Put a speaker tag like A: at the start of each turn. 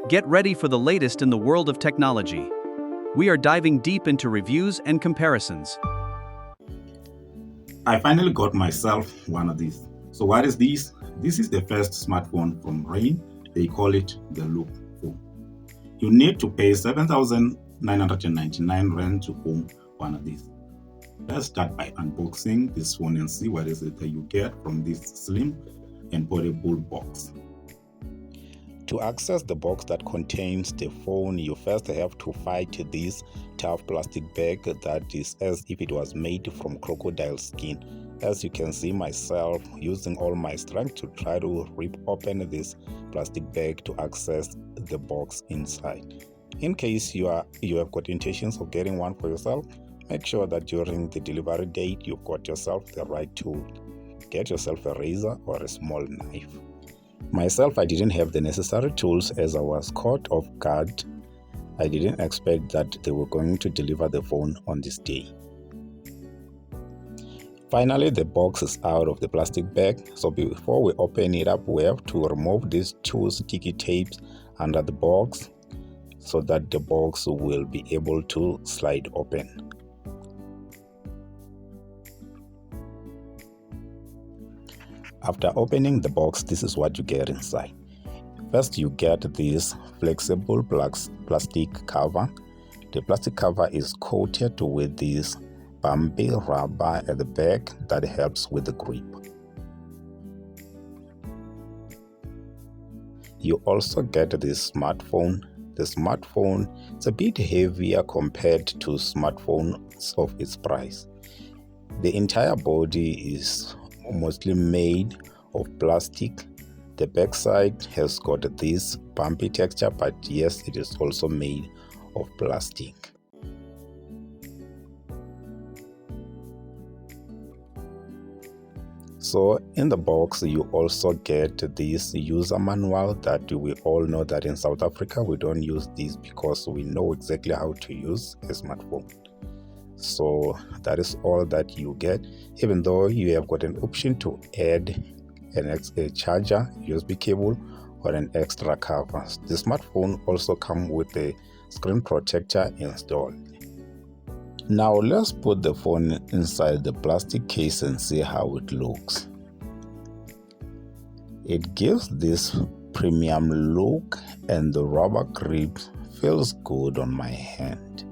A: Get ready for the latest in the world of technology. We are diving deep into reviews and comparisons.
B: I finally got myself one of these. So what is this? This is the first smartphone from Rain. They call it the Loop phone. You need to pay 7,999 rand to own one of these. Let's start by unboxing this phone and see what is it that you get from this slim and portable box. To access the box that contains the phone, you first have to fight this tough plastic bag that is as if it was made from crocodile skin. As you can see myself using all my strength to try to rip open this plastic bag to access the box inside. In case you have got intentions of getting one for yourself, make sure that during the delivery date you've got yourself the right tool. Get yourself a razor or a small knife. Myself, I didn't have the necessary tools as I was caught off guard. I didn't expect that they were going to deliver the phone on this day. Finally, the box is out of the plastic bag, so before we open it up, we have to remove these two sticky tapes under the box so that the box will be able to slide open. After opening the box, this is what you get inside. First, you get this flexible plastic cover. The plastic cover is coated with this bumpy rubber at the back that helps with the grip. You also get this smartphone. The smartphone is a bit heavier compared to smartphones of its price. The entire body is mostly made of plastic. The backside has got this bumpy texture, but yes, it is also made of plastic. So in the box you also get this user manual that we all know that in South Africa we don't use this because we know exactly how to use a smartphone. So that is all that you get, even though you have got an option to add a charger, USB cable, or an extra cover. The smartphone also comes with a screen protector installed. Now let's put the phone inside the plastic case and see how it looks. It gives this premium look and the rubber grip feels good on my hand.